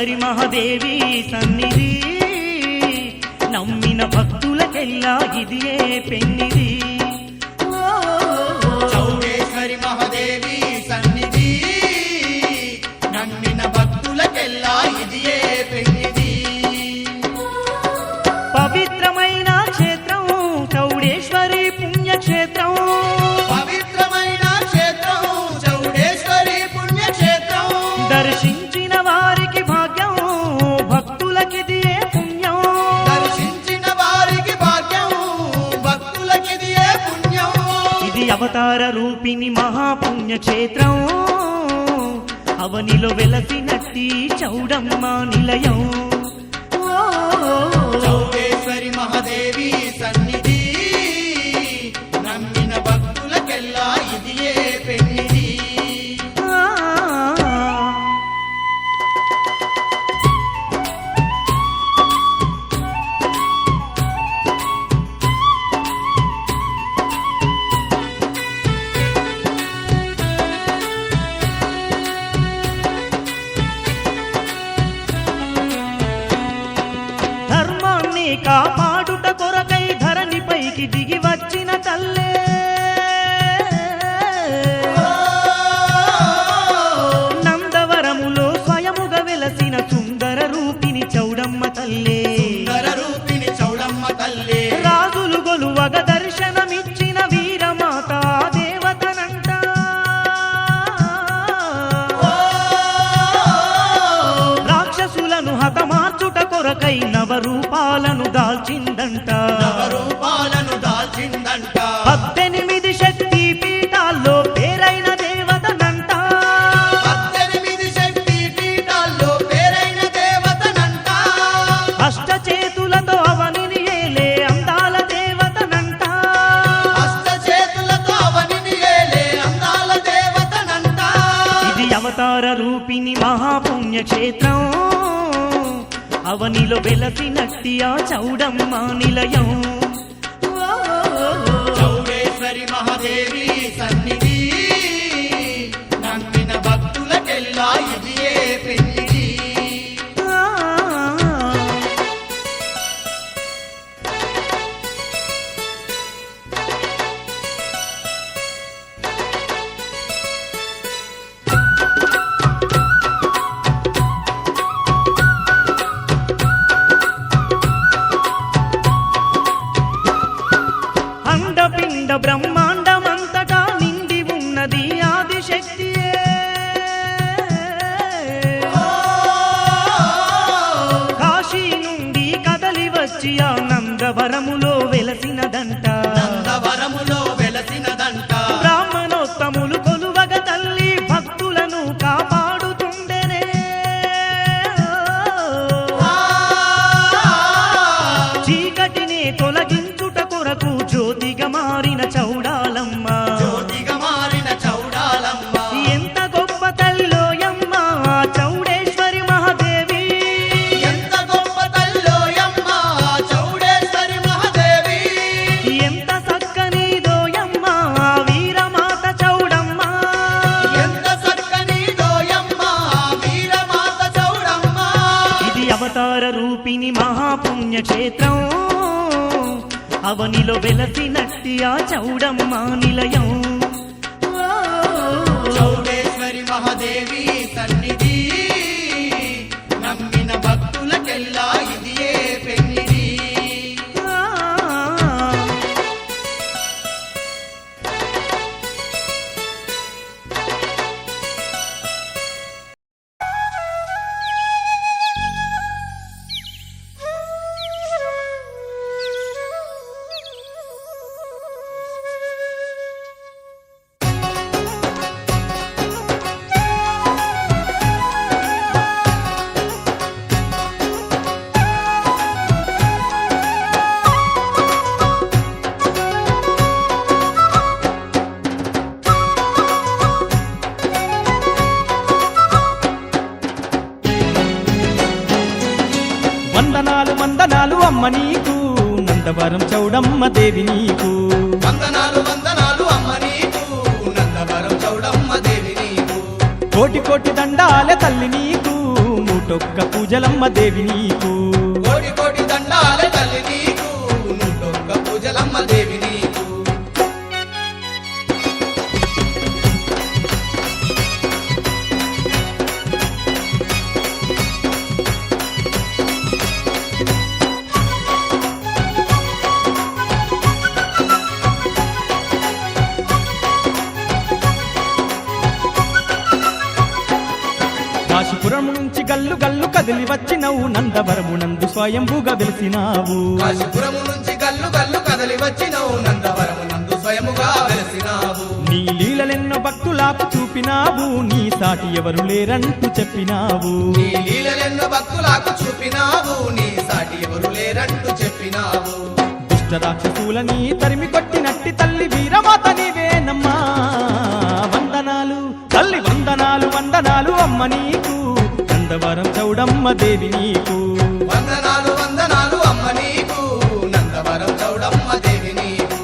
చౌడేశ్వరి మహాదేవి సన్నిధి నమ్మిన భక్తులకెల్లా ఇదియే పెన్నిది చౌడేశ్వరి మహాదేవి సన్నిధి నమ్మిన భక్తులకెల్లా ఇదియే పెన్నిది పవిత్రమైన క్షేత్రం చౌడేశ్వరి పుణ్యక్షేత్రం పవిత్రమైన క్షేత్రం చౌడేశ్వరి పుణ్యక్షేత్రం దర్శించిన వారికి భాగ్యం భక్తులకిదియే పుణ్యం దర్శించిన వారికి భాగ్యం భక్తులకిదియే పుణ్యం ఇది అవతార రూపిణి మహాపుణ్యక్షేత్రం అవనిలో వెలసినట్టి చౌడమ్మ నిలయం చౌడేశ్వరి మహాదేవి సన్నిధి నమ్మిన భక్తులకెల్లా ఇదియే పెన్నిది ధర్మాన్ని కాపాడుట కొరకై ధరణిపైకి దిగి వచ్చిన తల్లే నందవరములో స్వయముగా వెలసిన సుందర రూపిణి చౌడమ్మ తల్లే సుందర రూపిణి చౌడమ్మ తల్లే రాజులు గొలువగ దర్శనమిచ్చిన వీరమాత దేవతనంట రాక్షసులను హతమార్చుట కొరకై నవరూపాలను దాల్చిందంట నవరూపాలను దాల్చిందంట 18 శక్తి పీఠాల్లో పేరైన దేవతనంట 18 శక్తి పీఠాల్లో పేరైన దేవతనంట అష్టచేతులతో అవనిని ఏలే అందాల దేవతనంట అష్టచేతులతో అవనిని ఏలే అందాల దేవతనంట ఇది అవతార రూపిణి మహాపుణ్యక్షేత్రం అవనిలో వెలసినట్టి ఆ చౌడమ్మ నిలయం చౌడేశ్వరి మహాదేవి సన్నిధి నమ్మిన భక్తులకెల్లా ఇదియే పెన్నిది అండపిండ బ్రహ్మాండమంతటా నిండి ఉన్నది ఆదిశక్తియే కాశీ నుండి కదలి వచ్చి ఆ నందవరములో వెలసినదంట నందవరములో వెలసినదంట బ్రాహ్మణోత్తములు కొలువగ తల్లి భక్తులను కాపాడుతుండెనే చీకటిని తొలగించుట కొరకు జ్యోతిగా మారిన చౌడాలమ్మ జ్యోతిగా మారిన చౌడాలమ్మ ఎంత గొప్ప తల్లోయమ్మ చౌడేశ్వరి మహాదేవి ఎంత గొప్ప తల్లోయమ్మ చౌడేశ్వరి మహాదేవి ఎంత చక్కనిదోయమ్మ వీరమాత చౌడమ్మ ఎంత చక్కనిదోయమ్మ వీరమాత చౌడమ్మ ఇది అవతార రూపిణి మహాపుణ్యక్షేత్రం అవనిలో వెలసినట్టి ఆ చౌడమ్మ నిలయం చౌడేశ్వరి మహాదేవి సన్నిధి నమ్మిన భక్తులకెల్లా ఇదియే పెన్నిది వందనాలు వందనాలు అమ్మ నీకు నందవరం చౌడమ్మ దేవి నీకు వందనాలు వందనాలు అమ్మ నీకు నందవరం చౌడమ్మ దేవి నీకు కోటి కోటి దండాల తల్లి నీకు మూట నూటొక్క పూజలమ్మ దేవి నీకు కోటి కోటి దండాల తల్లి నీకు నూటొక్క పూజలమ్మ దేవి నీకు కాశీపురం నుంచి గల్లు గల్లు కదిలి వచ్చినవు నందవరమునందు స్వయంభూగా వెలిసినావు కాశీపురము నుంచి గల్లు గల్లు కదలి వచ్చినవు నందవరమునందు స్వయముగా వెలసినావు నీ లీలలెన్నో భక్తులకు చూపినావు నీ సాటి ఎవరు లేరంటూ చెప్పినావు నీ లీలలెన్నో భక్తులకు చూపినావు నీ సాటి ఎవరు లేరంటూ చెప్పినావు దుష్ట రాక్షసులని తరిమి కొట్టినట్టి తల్లి వీరమాత నీవేనమ్మా వందనాలు తల్లి వందనాలు వందనాలు అమ్మ నీకు నందవరం చౌడమ్మ దేవి నీకు వందనాలు వందనాలు అమ్మ నీకు నందవరం చౌడమ్మ దేవి నీకు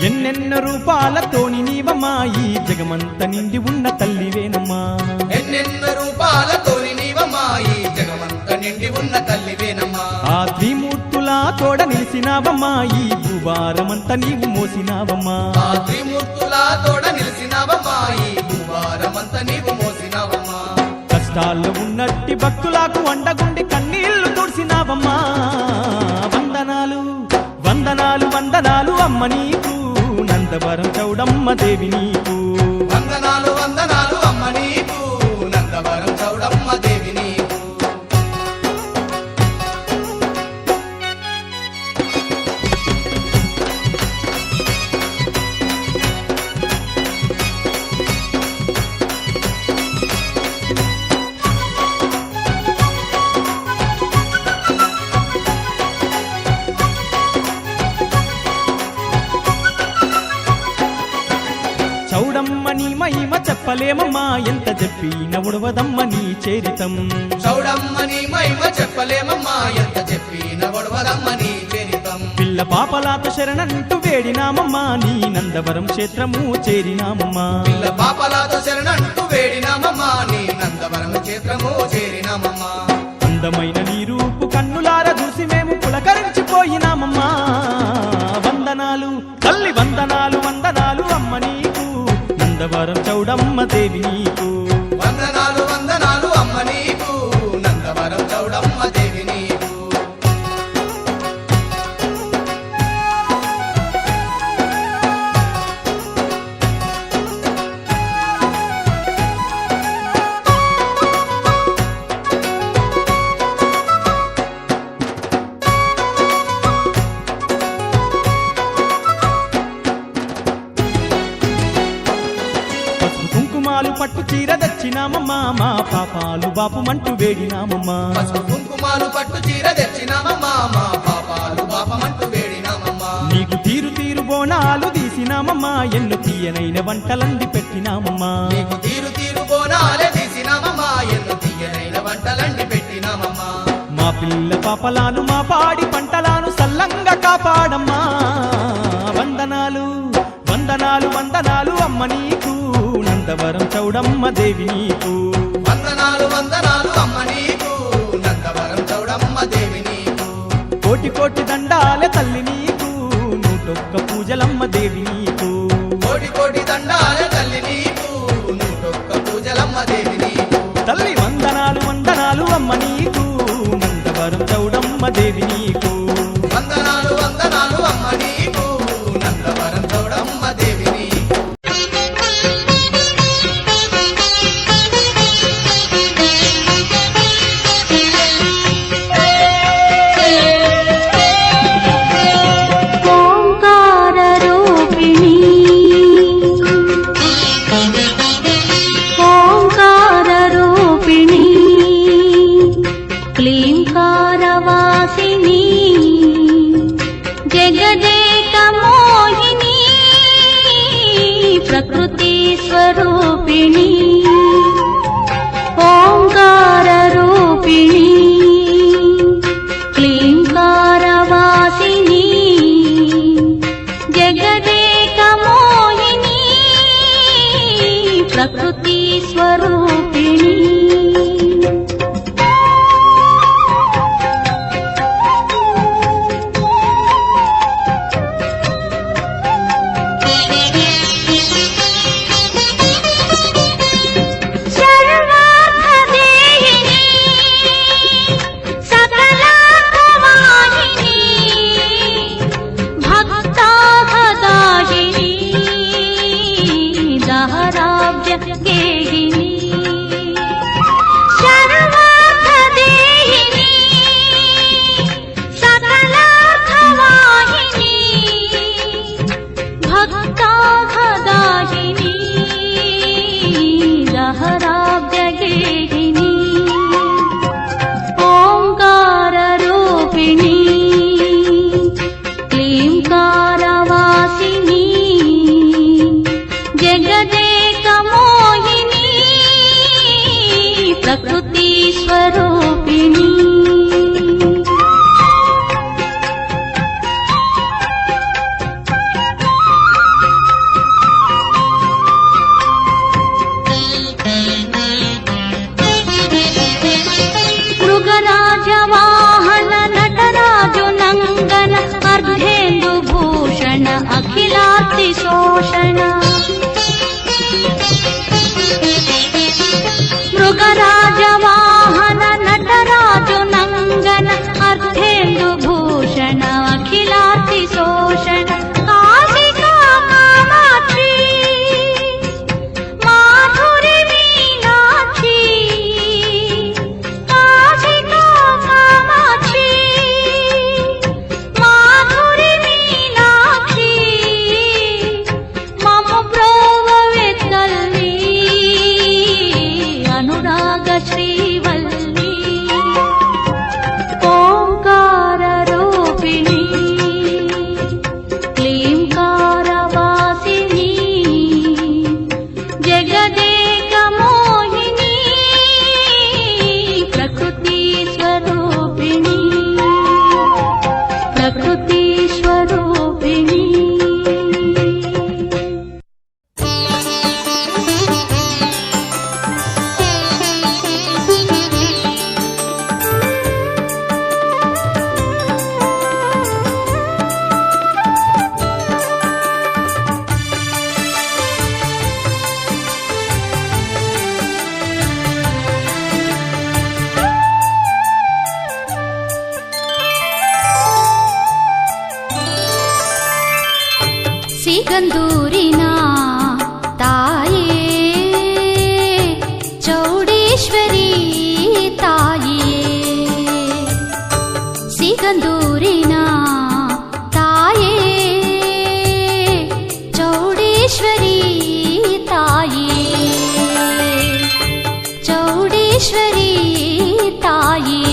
ఎన్నెన్న రూపాలతోని నీవమ్మా ఈ జగమంత నిండి ఉన్న తల్లివేనమ్మా ఎన్నెన్న రూపాలతోని నీవమ్మా ఈ జగమంత నిండి ఉన్న తల్లివేనమ్మా ఆ త్రిమూర్తులా తోడ నిలిసినావమ్మా ఈ భూభారమంతా నీవు మోసినావమ్మా ఆ త్రిమూర్తుల తోడ నిలిసినావమ్మా ఈ భూభారమంతా నీవు మోసినావమ్మా కష్టాల్లో ఉన్నట్టి భక్తులకు అండగుండి కన్నీళ్లు తుడిసినావమ్మా వందనాలు వందనాలు వందనాలు అమ్మ నీకు నందవరం చౌడమ్మ దేవి నీకు వందనాలు వందనాలు అమ్మ నీకు నందవరం చౌడమ్మ దేవి నీకు చౌడమ్మ నీ మహిమ చెప్పలేమమ్మా ఎంత చెప్పిన ఉడవదమ్మ నీ చేరితం చౌడమ్మ నీ మహిమ చెప్పలేమమ్మా ఎంత చెప్పిన వడవదమ్మ నీ చరితం పిల్ల పాపలాత శరణంటూ వేడినామమ్మా నీ నందవరం క్షేత్రము చేరినామమ్మా పిల్ల పాపలాతో శరణంటూ వేడినామమ్మా నీ నందవరం క్షేత్రము చేరినామమ్మా అందమైన నీ రూపు కన్నులార చూసి మేము పులకరించిపోయినామమ్మా వందనాలు తల్లి వందనాలు వందనాలు అమ్మ నీకు నందవరం చౌడమ్మ దేవి నీకు వందనాలు వందనాలు అమ్మ నీకు నందవరం చౌడమ్మ దేవి నీకు పసుపు కుంకుమాలు పట్టు చీర తెచ్చినామమ్మా మా పాపాలు బాపుమంటూ వేడినామమ్మా పసుపు కుంకుమాలు పట్టు చీర తెచ్చినామమ్మా మా పాపాలు పాపమంటూ వేడినామమ్మా నీకు తీరు తీరు బోనాలు తీసినామమ్మా ఎన్ను తీయనైన వంటలంది పెట్టినామమ్మా నీకు తీరు తీరు బోనాలే తీసినామమ్మా ఎన్ను తీయనైన వంటలండి పెట్టినామమ్మా మా పిల్ల పాపలాను మా పాడి పంటలాను సల్లంగా కాపాడమ్మా వందనాలు వందనాలు వందనాలు అమ్మ నీకు నందవరం చౌడమ్మ దేవి నీకు వందనాలు వందనాలు అమ్మ నీకు నందవరం చౌడమ్మ దేవి నీకు కోటి కోటి దండాల తల్లి నీకు నూటొక్క పూజలమ్మ దేవి నీకు కోటి కోటి దండాల తల్లి నీకు నూటొక్క పూజలమ్మ దేవి నీకు తల్లి వందనాలు వందనాలు అమ్మ నీకు నందవరం చౌడమ్మ దేవి నీకు వందనాలు వందనాలు అమ్మ నీకు నందవరం చౌడమ్మ దేవి నీకు क्लींकारवासिनी प्रकृति स्वरूपिणी ओंकार रूपिणी क्लींकारवासिनी जगदेक मोहिनी प्रकृति स्वरूपिणी प्रकृति स्वरूपिणी मृगराज वाहन नटराजु नंगन अर्धेन्दु भूषण अखिलार्ति शोषण मृगराज वाहन नटराजु नंगन अर्धेन्दु भूषण अखिलार्ति शोषण काशिका कामाक्षी माधुरी मीनाक्षी काशिका कामाक्षी माधुरी मीनाक्षी मम प्रोववे तल्ली अनुराग श्रीवल्ली ओंकार रूपिणी क्लींकारवासिनी जगदेक मोहिनी प्रकृति स्वरूपिणी प्रकृति स्वरूपिणी सिगंदूरिना ताये चौडेश्वरी ताये सिगंदूरिना ताये चौडेश्वरी ताये चौडेश्वरी ताये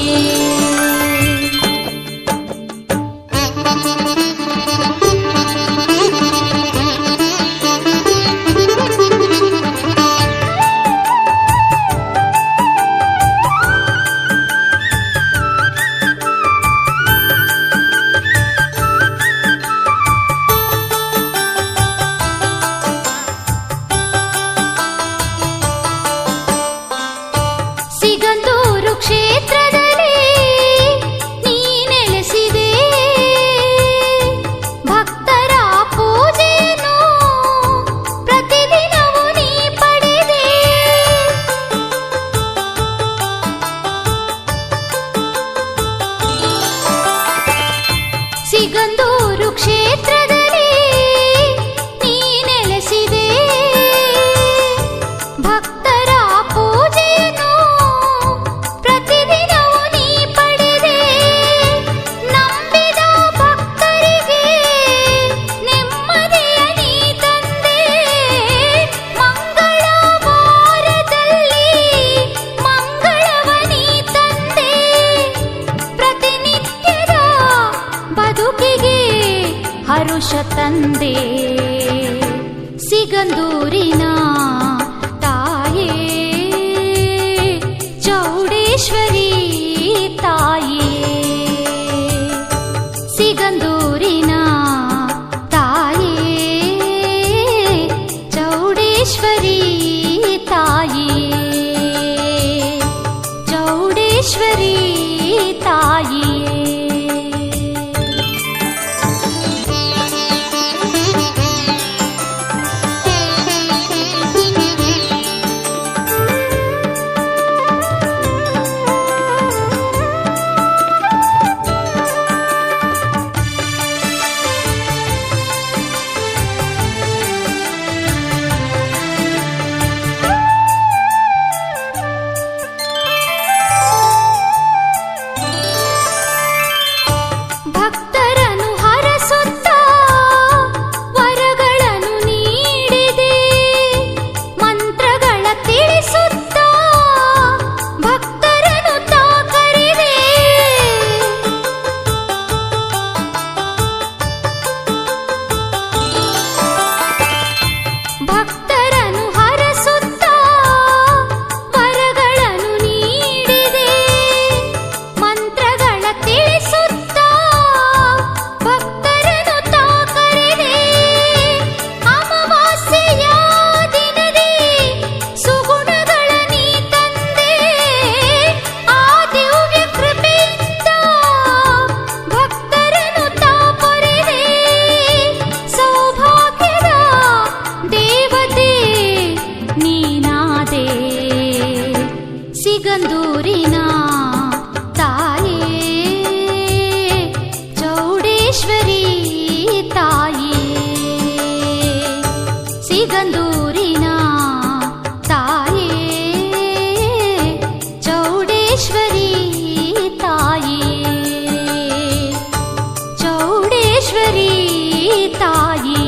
ಸಿಗಂದೂರಿನ ತಾಯೇ ಚೌಡೇಶ್ವರಿ ತಾಯೇ ಸಿಗಂದೂರಿನ ತಾಯೇ ಚೌಡೇಶ್ವರಿ ತಾಯೇ ಚೌಡೇಶ್ವರಿ ತಾಯೇ ಭಕ್ತರನು ಹರಸುತ್ತ ವರಗಳನ್ನು ನೀಡಿದೆ ಮಂತ್ರಗಳ ತಿಳಿಸುತ್ತ ಭಕ್ತರನು ತಾ ಕರೆದೆ ಭಕ್ತರನು ಹರಸುತ್ತ ವರಗಳನ್ನು ನೀಡಿದೆ ಮಂತ್ರಗಳ ತಿಳಿಸುತ್ತ ಭಕ್ತರನು ತಾ ಕರೆದೆ ಅಮಾವಾಸ್ಯೆಯ ದಿನದಿ ಸುಗುಣಗಳ ನೀ ತಂದೆ ಆ ದಿವ್ಯ ಕೃಪೆಯಿಂದ ಭಕ್ತರನು ತಾ ಪೊರೆದೆ ಸೌಭಾಗ್ಯದ ದೇವತೆ ನೀನಾದೆ ಸಿಗಂದೂರಿನ ತಾಯೇ ಚೌಡೇಶ್ವರಿ ತಾಯೇ ಸಿಗಂದೂರಿನ ತಾಯೇ ಚೌಡೇಶ್ವರಿ ತಾಯೇ ಚೌಡೇಶ್ವರಿ ತಾಯೇ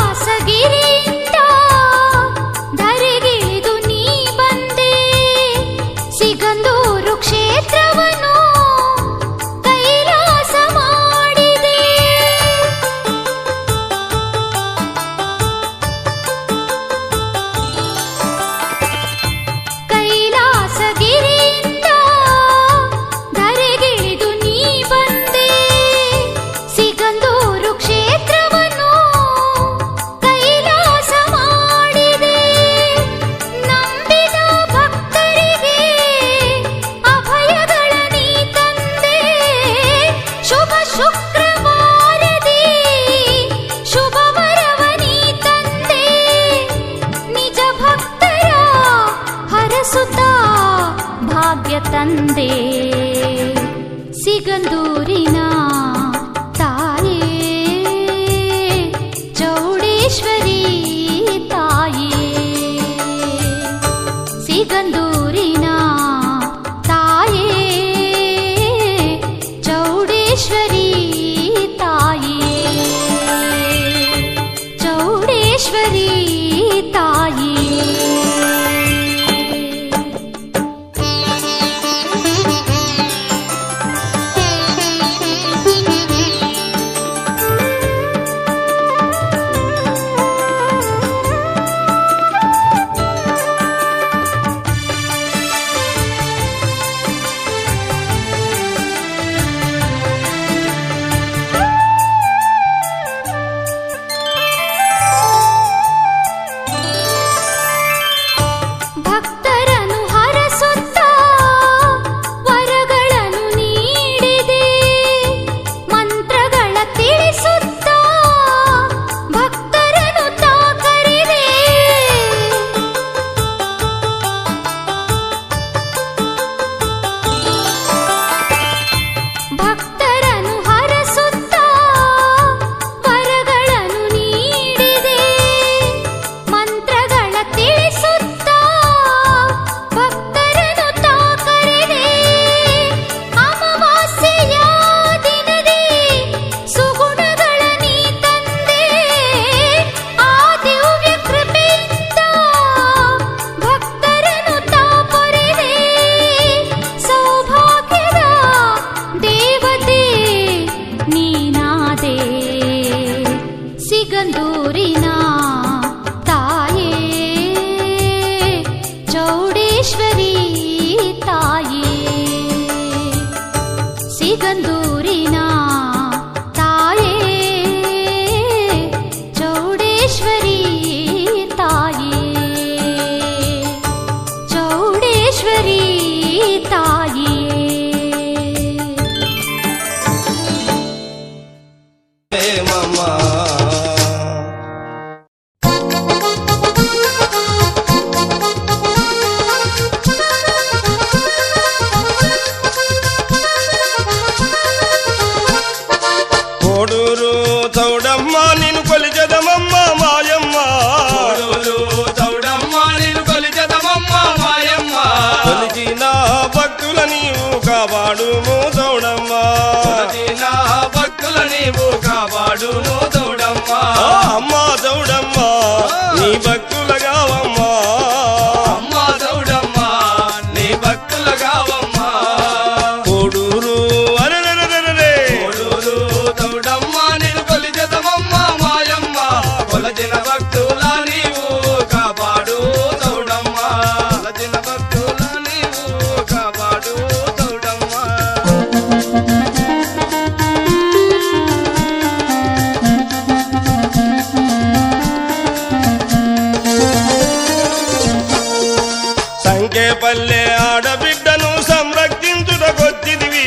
ಕೈಲಾಸಗಿರಿಯಿಂದ ಧರೆಗಿಳಿದು ನೀ ಬಂದೆ ಸಿಗಂದೂರು ಕ್ಷೇತ್ರವನ್ನು ಕೈಲಾಸ ಮಾಡಿದೆ ಕೈಲಾಸಗಿರಿಯಿಂದ ಧರೆಗಿಳಿದು ನೀ ಬಂದೆ ಸಿಗಂದೂರು ಕ್ಷೇತ್ರವನ್ನು ಕೈಲಾಸ ಮಾಡಿದೆ ನಂಬಿದ ಭಕ್ತರಿಗೆ ಅಭಯಗಳ ನೀ ತಂದೆ ಶುಭ ಶುಕ್ರವಾರದಿ ಶುಭ ವರವ ನೀ ತಂದೆ ನಿಜ ಭಕ್ತರ ಹರಸುತ್ತ ಭಾಗ್ಯ ತಂದೆ ಸಿಗಂದೂರಿನ ತಾಯೇ ಚೌಡೇಶ್ವರಿ ತಾಯೇ ಸಿಗಂದೂರಿನ ತಾಯೇ ಚೌಡೇಶ್ವರಿ ತಾಯೇ ಚೌಡೇಶ್ವರಿ ತಾಯೇ కాపాడుము చౌడమ్మా కొలచిన భక్తుల నీవు కాపాడును చౌడమ్మా అమ్మా చౌడమ్మా నీ భక్తుల కావమ్మా అమ్మా చౌడమ్మా నీ భక్తుల కావమ్మా కోడూరు అరెరెరెరెరె కోడూరు చౌడమ్మా నేను కొలిచెదమమ్మ మాయమ్మ కొలచిన భక్తుల నీవు కాపాడు చౌడమ్మా కొలచిన భక్తుల నీవు కాపాడు చౌడమ్మా సంకేపల్లె ఆడబిడ్డను సంరక్షించుటకొచ్చిదివి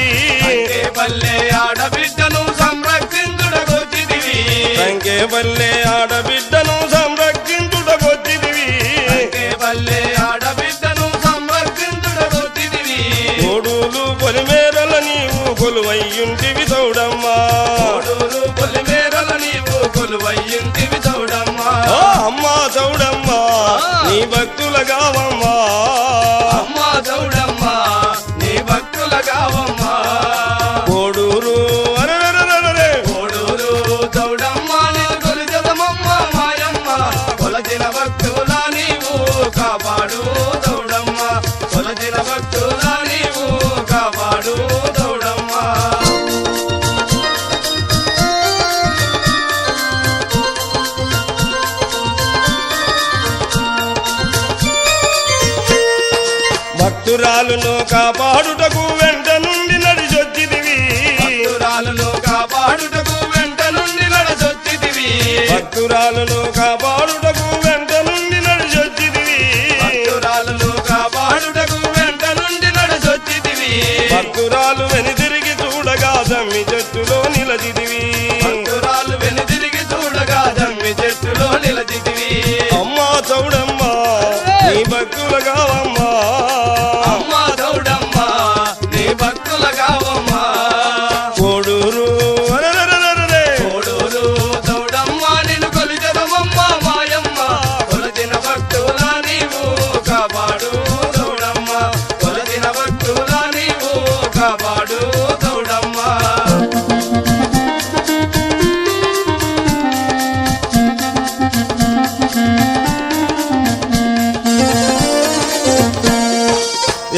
పల్లె ఆడబిడ్డను సంరక్షించుటకొచ్చిదివి సంకేపల్లె ఆడబిడ్డను సంరక్షించుటకొచ్చిదివి పల్లె ఆడబిడ్డను సంరక్షించుటకొచ్చిదివి కోడూలు పొలిమేరల నీవు కొలువయ్యుంటివి చౌడమ్మా కోడూరు పొలిమేరల నీవు కొలువయ్యింటివి చౌడమ్మా అమ్మా చౌడమ్మా నీ భక్తుల కావమ్మా అమ్మా చౌడమ్మా నీ భక్తుల కావమ్మా కోడూరు అరెరెరెరెరె కోడూరు చౌడమ్మా నేను కొలిచెదమమ్మ మాయమ్మ కొలచిన భక్తుల నీవు కాపాడు చౌడమ్మా కొలచిన భక్తుల నీవు కాపాడు చౌడమ్మా భక్తురాలును కాపాడుటకు వెంట నుండి నడిచొచ్చిదివి భక్తురాలను కాపాడుటకు వెంట నుండి నడచొచ్చితివి భక్తురాలును కాపాడుటకు వెంట నుండి నడిచొచ్చిదివి భక్తురాలను కాపాడుటకు వెంట నుండి నడచొచ్చితివి భక్తురాలు వెనుదిరిగి చూడగా జమ్మి చెట్టులో నిలచిదివి భక్తురాలు వెనుదిరిగి చూడగా జమ్మి చెట్టులో నిలచితివి అమ్మా చౌడమ్మా నీ భక్తుల కావమ్మా అమ్మా చౌడమ్మా నీ భక్తుల కావమ్మా కోడూరు అరెరెరెరెరె కోడూరు చౌడమ్మా నిన్ను కొలిచెదమమ్మ మాయమ్మ కొలచిన భక్తుల నీవు కాపాడు చౌడమ్మా కొలచిన భక్తుల నీవు కాపాడు చౌడమ్మా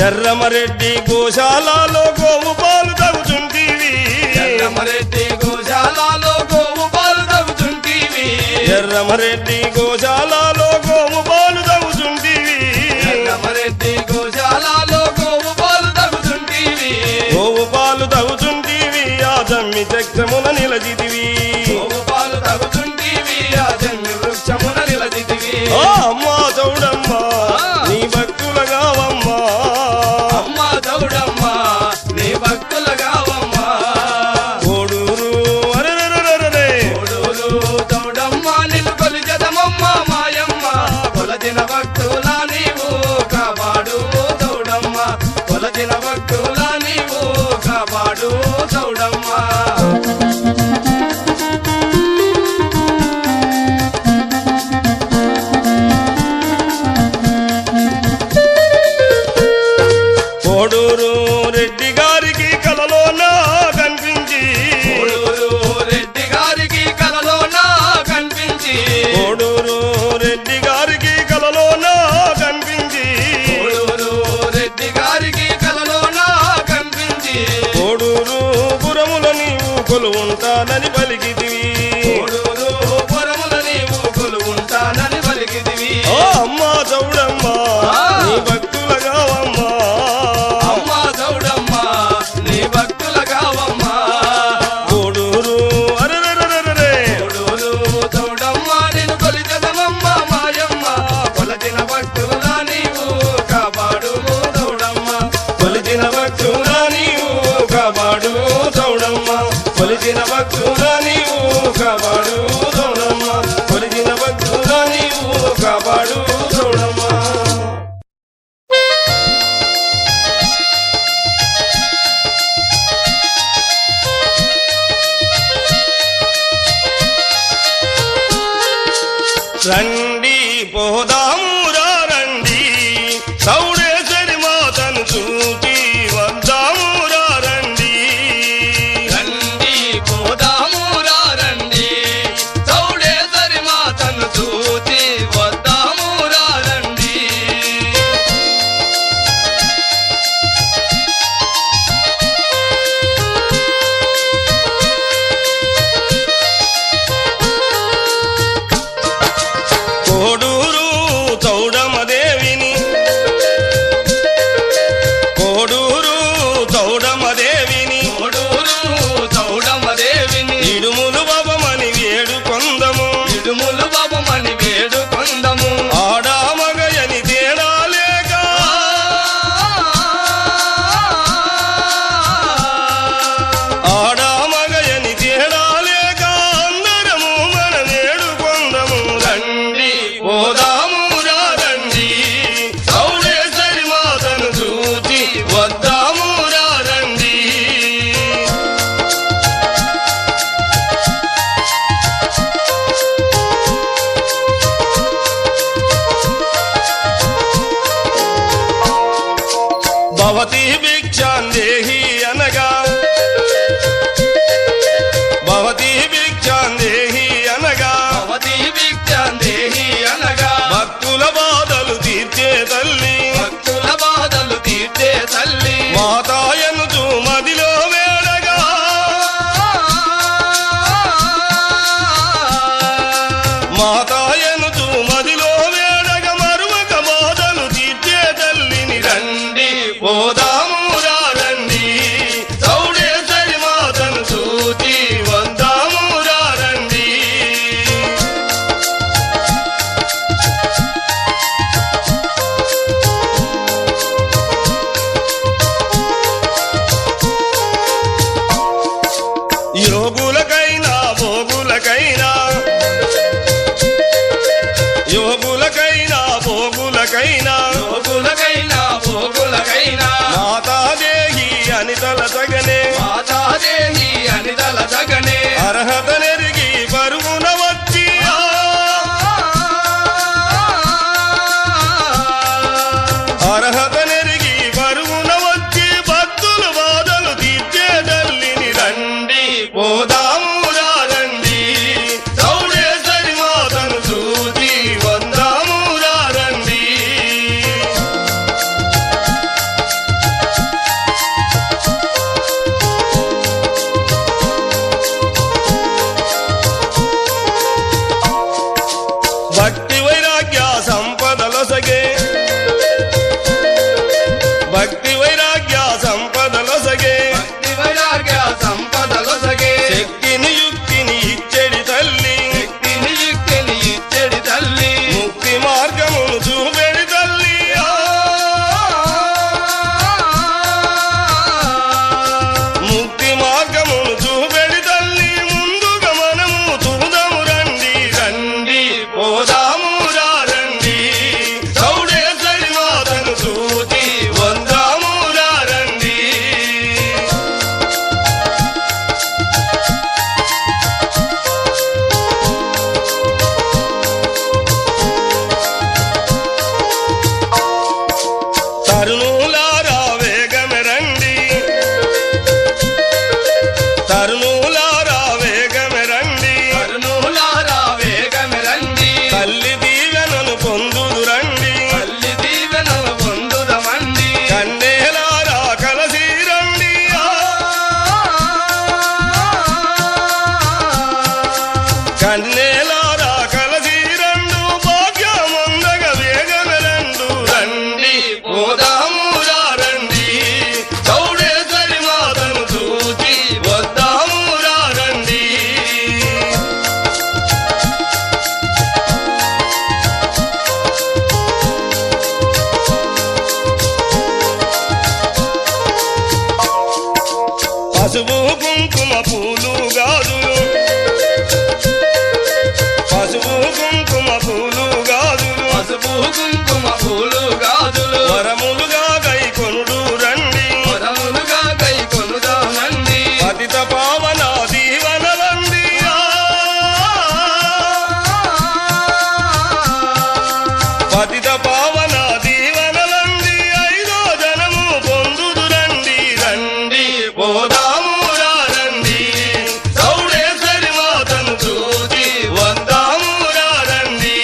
ఎర్రమరెడ్డి గోశాలలో గోవు పాలు తగ్గుతుంటివి ఎర్రమరెడ్డి గోశాలలో గోవు పాలు తగ్గుతుంటివి ఎర్రమరెడ్డి గోశాలలో గోవు పాలు తగ్గుతుంటివి ఎర్రమరెడ్డి గోశాలలో గోవు పాలు తగ్గుతుంటివి గోవు పాలు తగ్గుతుంటివి ఆ జమ్మి చక్రమున నిలచితివి గోవు పాలు తగ్గుతుంటివి ఆ జమ్మి వృక్షమున నిలచితివి ఆ అమ్మా చౌడమ్మా నీ భక్తుల కావమ్మా అమ్మా చౌడమ్మా నీ భక్తుల కావమ్మా కోడూరు అరెరెరెరెరె కోడూరు చౌడమ్మా నిన్ను కొలిచెదమమ్మ మాయమ్మ కొలచిన భక్తుల నీవు కాపాడు చౌడమ్మా కొలచిన భక్తుల నీవు కాపాడు చౌడమ్మా కోడూరు రెడ్డి గారికి కలలోన కనిపించి కోడూరు రెడ్డి గారికి కలలోన కనిపించి కోడూరు రెడ్డి గారికి కలలోన కనిపించి కోడూరు రెడ్డి గారికి కలలోన కనిపించి కోడూరు పురముల నీవు కొలువుంటానని పలికితివి కోడూరు పురముల నీవు కొలువుంటానని పలికితివి ఓ అమ్మా చౌడమ్మా నీ భక్తుల కావమ్మా అమ్మా చౌడమ్మా నీ భక్తుల కావమ్మా కోడూరు అరెరెరెరెరె కోడూరు చౌడమ్మా నేను కొలిచెదమమ్మ మాయమ్మ కొలచిన భక్తుల నీవు కాపాడు చౌడమ్మా కొలిచిన భక్తుల నీవు కాపాడు చౌడమ్మా కొలిచిన భక్తుల నీవు కాపాడు చౌడమ్మా కొలిచిన భక్తుల నీవు కాపాడు చౌడమ్మా రండి పోదామురా రండి చౌడేశ్వరి మాతను చూచి వద్దామురా భవతి భిక్షాందేహి అనగా భవతి భిక్షాందేహి అనగా భవతి భిక్షాందేహి అనగా భక్తుల బాధలు తీర్చే తల్లి భక్తుల బాధలు తీర్చే తల్లి మాతాయనుచు మదిలో వేడగా మాతాయనుచు మదిలో వేడగ మరువక బాధలు తీర్చే తల్లిని రండి పోదాము రండి చౌడేశ్వరి మాతను చూచి వందాము రండి యోగులకైనా భోగులకైనా యోగులకైనా భోగులకైనా భోగులకైనా భోగులకైనా మాతాదేహి అని తలసగనే మాతాదేవి అని తలసగనే అర్హత నెరిగి పరుగున వచ్చి అర్హత నెరిగి పరుగున వచ్చి భక్తులు బాధలు తీర్చే తల్లిని రండి పోదాము రండి చౌడేశ్వరి మాతను చూచి వందాము రండి భక్తి వైరాగ్య సంపదలొసగే భక్తి వైరాగ్య సంపదలొసగే భక్తి వైరాగ్య సంపదలొసగే శక్తిని యుక్తిని ఇచ్చెడి తల్లి శక్తిని యుక్తిని ఇచ్చెడి తల్లి ముక్తి మార్గమును చూపెడి తల్లి ముక్తి మార్గమును చూపెడి తల్లి ముందుగా మనము చూదము రండి రండి పోదాము రండి చౌడేశ్వరి మాతను చూచి వందాము రండి తరుణులారా వేగమే రండి తరుణులారా వేగమే రండి కరుణులారా వేగమే రండి తల్లి దీవెనను పొందుదు రండి తల్లి దీవెనలు పొందుదమండి కన్నేలారా కలసి రండి కన్నేలారా కలసి రెండు భాగ్యముందగ వేగమే రెండు రండి పోదాము రండి చౌడేశ్వరి మాతను చూచి వద్దాము రండి పసుపు కుంకుమ పూలు గాజులు పసుపు కుంకుమ పూలు గాజులు పసుపు కుంకుమ పూలు గాజులు వరములుగా గై కొనుడు రండి వరములుగా కై కొనుదామండి పతిత పావన దీవనలండి పతిత పావన దీవనలండి ఐదో జనము పొందుదు రండి రండి పోదాము రండి చౌడేశ్వరి మాతను చూచి వందాము రండి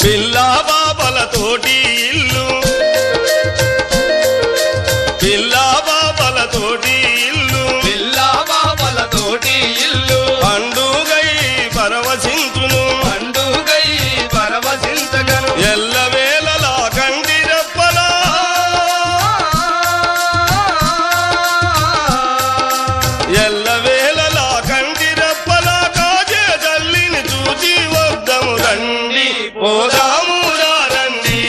పిల్ల బాబలతోటి ఇల్లు పిల్ల బాబలతోటి ఇల్లు పిల్లా బాబలతోటి ఇల్లు పండుగై పరవశించును పండుగై పరవశించగను ఎల్లవేళలా కంటిరెప్పలా ఎల్లవేళలా కంటిరెప్పలా కాజే తల్లిని చూచి వద్దాము రండి పోదాము రండి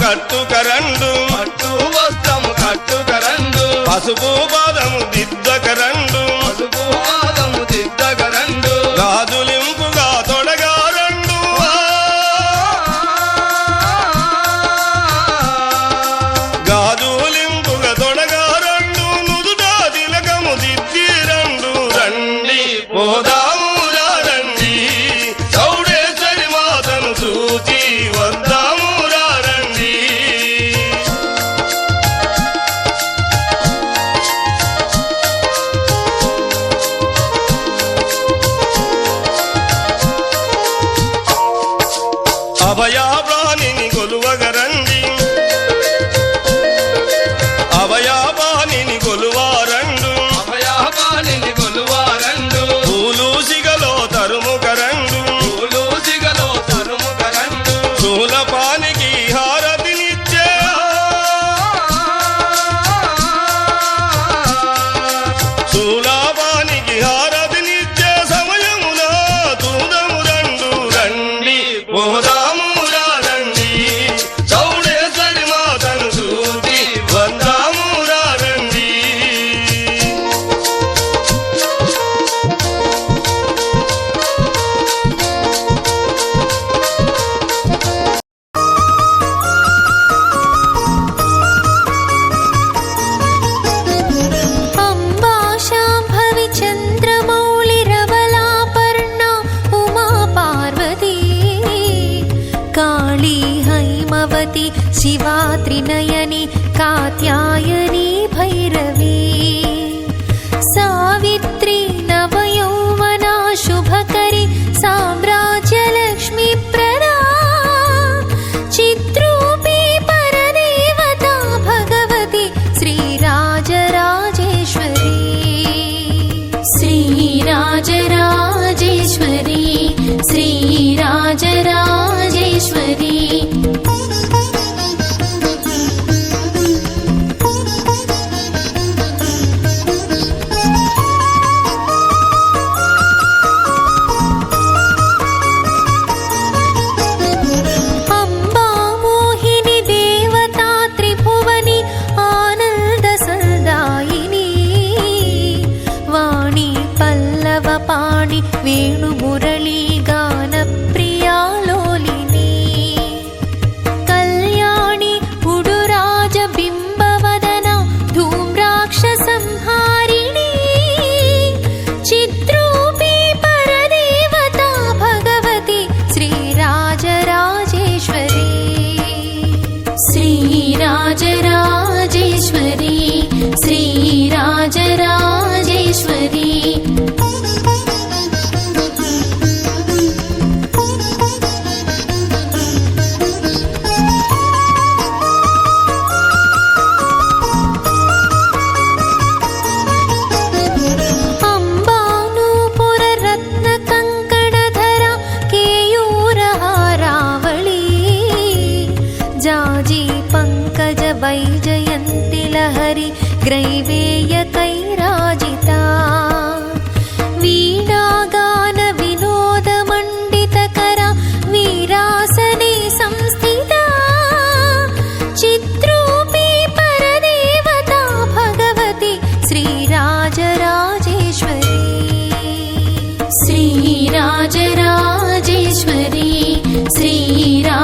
కట్టుకరండు పట్టు వస్త్రము కట్టుకరండు పసుపు పాదము దిద్దకరండు పసుపు పాదము దిద్దకరండు గాజులింపుగా తొడగారండు గాజులింపుగా తొడగారండు నుదుట తిలకము దిద్దిరండు రండి పోదామురా రండి చౌడేశ్వరి మాతను చూచి వద్దామురా రండి అభయాభానిని కొలువగరండి అభయాభానిని కొలువారండు అభయాపాలిని కొలువారండు పూలు సిగలో తరుముకరండు పూలు సిగలో తరుముకరండు శూలపానికి హారతినిచ్చే శూలపానికి హారతినిచ్చే సమయమున తూదమురండు రండి పోదామురా రండి చౌడేశ్వరి మాతను చూచి వందామురా రండి अम्बा शाम्भवी चन्द्रमौळिरवलापर्णा उमा पार्वती काली हैमवती शिवा त्रिनयनी कात्यायनी भैरवी सावित्री नवयौवना शुभकरी साम्राज्यलक्ष्मीप्रदा चित्रूपी परदेवता भगवती श्रीराजराजेश्वरी श्रीराजराजेश्वरी श्रीराजराजेश्वरी अम्बा मोहिनी देवता त्रिभुवनी आनन्दसल्दायिनी वाणी पल्लवपाणि वेणुमुरली गानप्रिया लोलिनी कल्याणी उडुराजबिम्बवदना धूम्राक्षसंहारिणी चित्रूपी परदेवता भगवती श्रीराजराजेश्वरी श्रीराजराजेश्वरी श्रीराजराजेश्वरी अम्बानूपुररत्नकङ्कणधरा केयूरहारावळी जाजी पङ्कज वैजयन्ति लहरी ग्रैवेयकैराजिता वीणागान विनोदमण्डितकरा वीरासने संस्थिता चित्रूपी परदेवता भगवती श्रीराजराजेश्वरी श्रीराजराजेश्वरी श्रीराजराजेश्वरी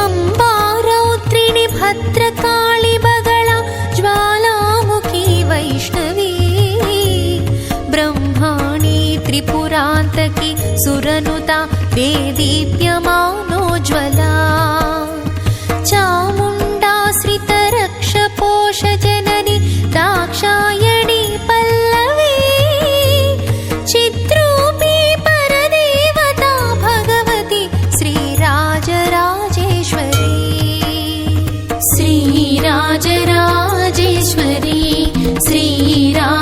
अम्बा रौद्रिणी भद्रकाळि बगला ज्वालामुखी वैष्णवी ब्रह्माणी त्रिपुरान्तकी सुरनुता देदीप्यमानोज्ज्वला चामुण्डाश्रितरक्षपोषजननी दाक्षायणी पल्लवी चित्रूपी परदेवता भगवती श्रीराजराजेश्वरी श्रीराजराजेश्वरी श्रीराजराजेश्वरी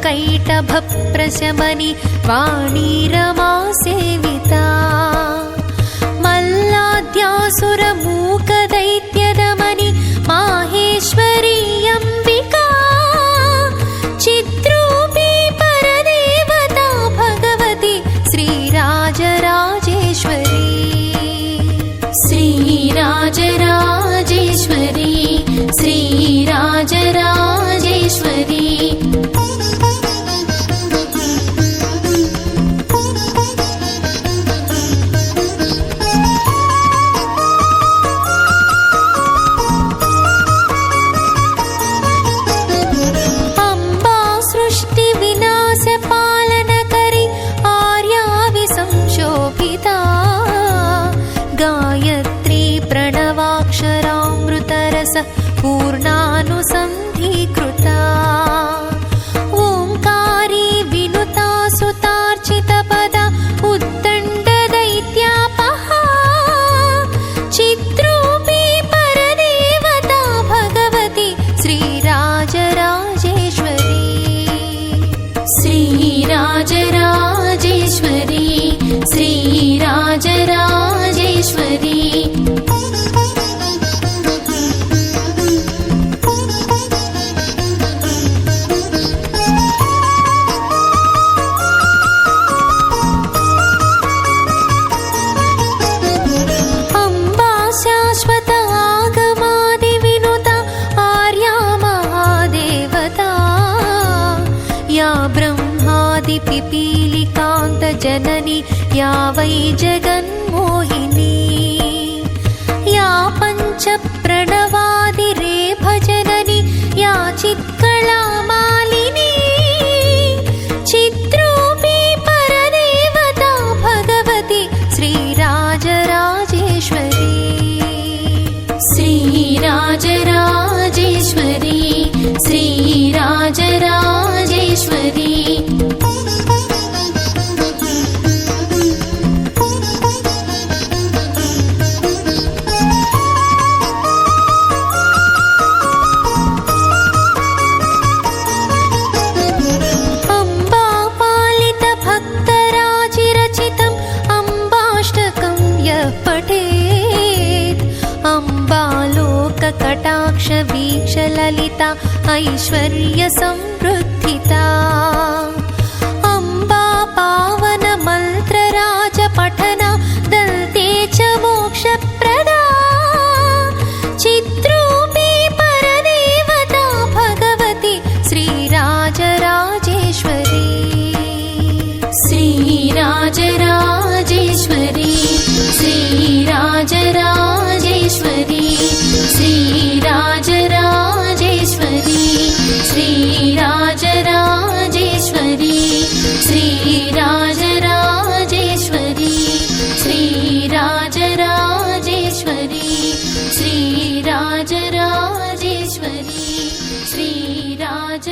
कैटभप्रशमनि वाणी रमा सेविता मल्लाद्यासुरमूकदैत्यदमनि माहेश्वरी अम्बिका चिद्रूपी परदेवता भगवती श्रीराजराजेश्वरी श्रीराजराजेश्वरी श्रीराजराजेश्वरी अम्बा सृष्टि विनाश पालनकरी आर्या विसंशोभिता गायत्री प्रणवाक्षरामृतरस पूर्णानुसन्धीकृता ओंकारी विनुता सुतार्चितपदा उद्दण्डदैत्यापहा चिद्रूपी परदेवता भगवती श्रीराजराजेश्वरी श्रीराजराजेश्वरी श्रीराजराजेश्वरी अम्बा शाश्वत आगमादिविनुता आर्या महादेवता या ब्रह्मादिपिपीलिकान्तजननी या वै जगन्मोहिनी या पञ्चप्रणवादिरेफजननी या चित्कलामालिनी चिद्रूपी परदेवता भगवती श्रीराजराजेश्वरी श्रीराजराजेश्वरी श्रीराजराजेश्वरी अम्बा पालित भक्तराजिरचितम् अम्बाष्टकं यः पठेत् अम्बालोककटाक्ष वीक्षललिता ऐश्वर्यसंवृद्धिता अम्बा पावन मन्त्रराजपठना दन्ते च मोक्षप्रदा चिद्रूपी परदेवता भगवती श्रीराजराजेश्वरी श्रीराजराजेश्वरी श्रीराजराजेश्वरी श्रीराजराजेश्वरी श्रीराजराजेश्वरी श्रीराजराजेश्वरी श्रीराजराजेश्वरी श्रीराजराजेश्वरी श्रीराजराजेश्वरी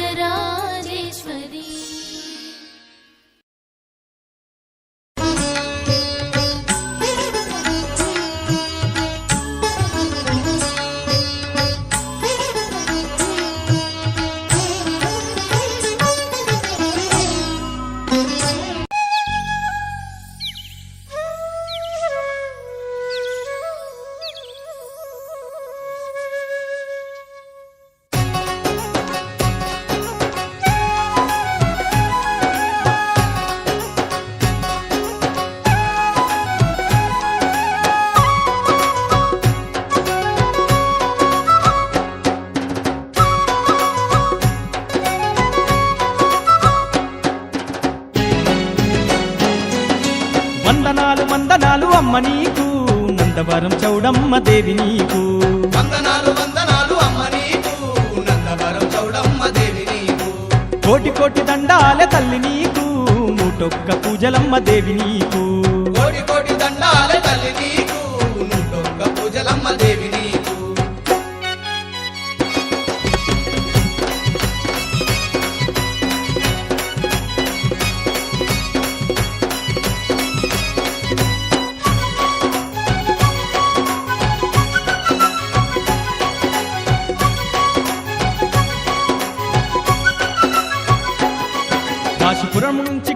వందనాలు వందనాలు అమ్మ నీకు నందవరం చౌడమ్మ దేవి నీకు వందనాలు వందనాలు అమ్మ నీకు నందవరం చౌడమ్మ దేవి నీకు కోటి కోటి దండాల తల్లి నీకు నూటొక్క పూజలమ్మ దేవి నీకు కోటి కోటి దండాల తల్లి నీకు నూటొక్క పూజలమ్మ దేవి నీకు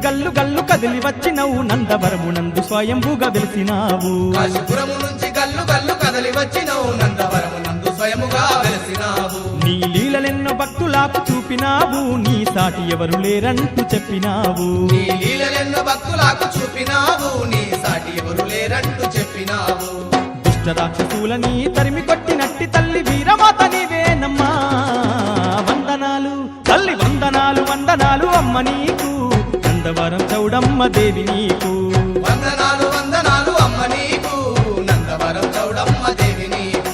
గల్లు గల్లు కదిలి వచ్చినవు నందవరమునందు స్వయంభుగా వెలిసినావు కాశీపురము నుంచి గల్లు గల్లు కదలి వచ్చినవు నందవరము నందు స్వయముగా వెలసినావు నీ లీలలెన్నో భక్తులకు చూపినావు నీ సాటి ఎవరు లేరంటూ చెప్పినావు నీ లీలలెన్నో భక్తులకు చూపినావు నీ సాటి ఎవరు లేరంటూ చెప్పినావు దుష్ట రాక్షసులని తరిమి కొట్టినట్టి తల్లి వీరమాత నీవేనమ్మా వందనాలు తల్లి వందనాలు వందనాలు అమ్మ నీకు నందవరం చౌడమ్మ దేవి నీకు వందనాలు వందనాలు అమ్మ నీకు నందవరం చౌడమ్మ దేవి నీకు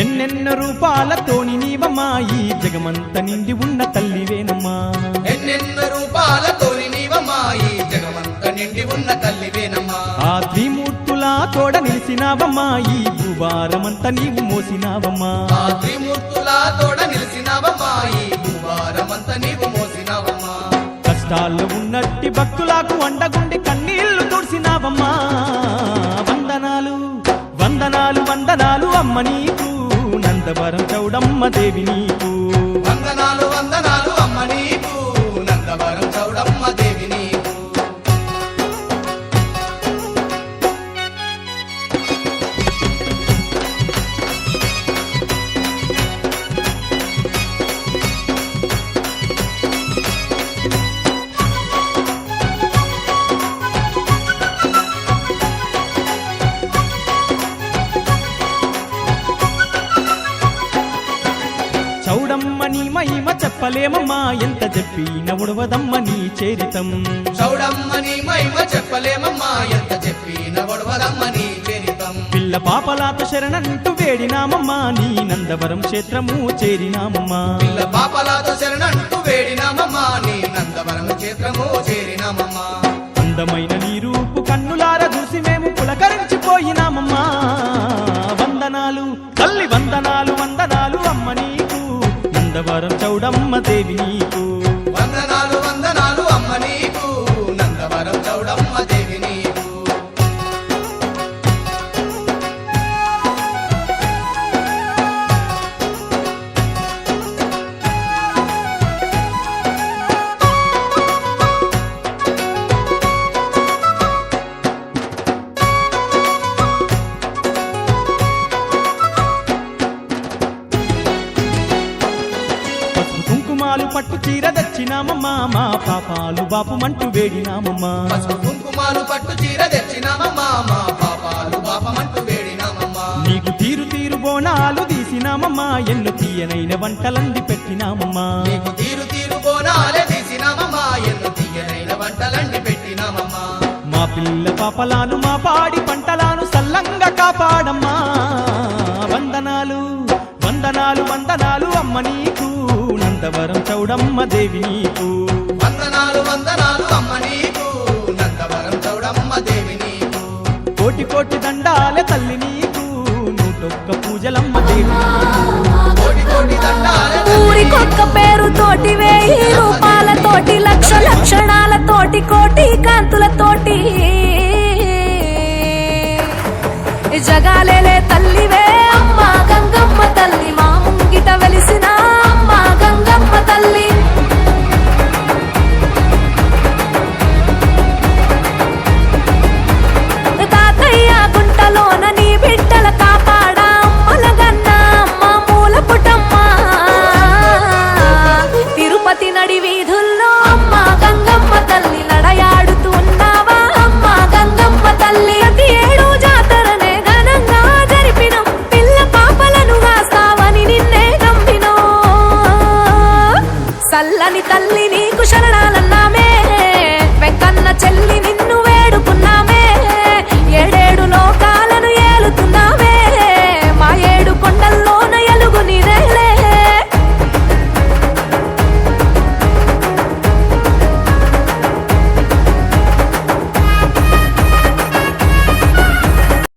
ఎన్నెన్న రూపాలతోని నీవమ్మా ఈ జగమంత నిండి ఉన్న తల్లివేనమ్మా ఎన్నెన్న రూపాలతోని నీవమ్మా ఈ జగమంత నిండి ఉన్న తల్లివేనమ్మా ఆ త్రిమూర్తులా తోడ నిలిసినావమ్మా ఈ భూభారమంతా నీవు మోసినావమ్మా ఆ త్రిమూర్తులా తోడ నిలిసినావమ్మా ఈ భూభారమంత నీవు మోసినావమ్మా కష్టాల్లో ఉన్నట్టి భక్తులకు అండగుండి కన్నీళ్లు తుడిసినావమ్మా వందనాలు వందనాలు వందనాలు అమ్మ నీకు నందవరం చౌడమ్మ దేవి నీకు వందనాలు వందనాలు అమ్మ నీకు నందవరం చౌడమ్మ దేవి నీకు చౌడమ్మ నీ మహిమ చెప్పలేమమ్మా ఎంత చెప్పిన ఉడవదమ్మ నీ చేరితం చౌడమ్మ నీ మహిమ చెప్పలేమమ్మా ఎంత చెప్పిన వడవదమ్మ నీ చరితం పిల్ల పాపలాత శరణంటూ వేడినామమ్మా నీ నందవరం క్షేత్రము చేరినామమ్మా పిల్ల పాపలాతో శరణంటూ వేడినామమ్మా నీ నందవరం క్షేత్రము చేరినామమ్మా అందమైన నీ రూపు కన్నులార చూసి మేము పులకరించిపోయినామమ్మా వందనాలు తల్లి వందనాలు వందనాలు అమ్మ నీకు నందవరం చౌడమ్మ దేవి నీకు వందనాలు వందనాలు అమ్మ నీకు నందవరం చౌడమ్మ దేవి నీకు పసుపు కుంకుమాలు పట్టు చీర తెచ్చినామమ్మా మా పాపాలు బాపుమంటూ వేడినామమ్మా పసుపు కుంకుమాలు పట్టు చీర తెచ్చినామమ్మా మా పాపాలు పాపమంటూ వేడినామమ్మా నీకు తీరు తీరు బోనాలు తీసినామమ్మా ఎన్నో తీయనైన వంటలంది పెట్టినామమ్మా నీకు తీరు తీరు బోనాలే తీసినామమ్మా ఎన్నో తీయనైన వంటలండి పెట్టినామమ్మా మా పిల్ల పాపలాను మా పాడి పంటలాను సల్లంగా కాపాడమ్మా వందనాలు వందనాలు వందనాలు అమ్మ నీకు నందవరం చౌడమ్మ దేవి నీకు వందనాలు వందనాలు అమ్మ నీకు నందవరం చౌడమ్మ దేవి నీకు కోటి కోటి దండాలే తల్లి నీకు నూటొక్క పూజలమ్మ దేవి కోటి కోటి దండాలే ఊరికొక్క పేరుతోటి 1000 రూపాయలతోటి లక్ష లక్షణాలతోటి కోటి కాంతులతోటి జగాలే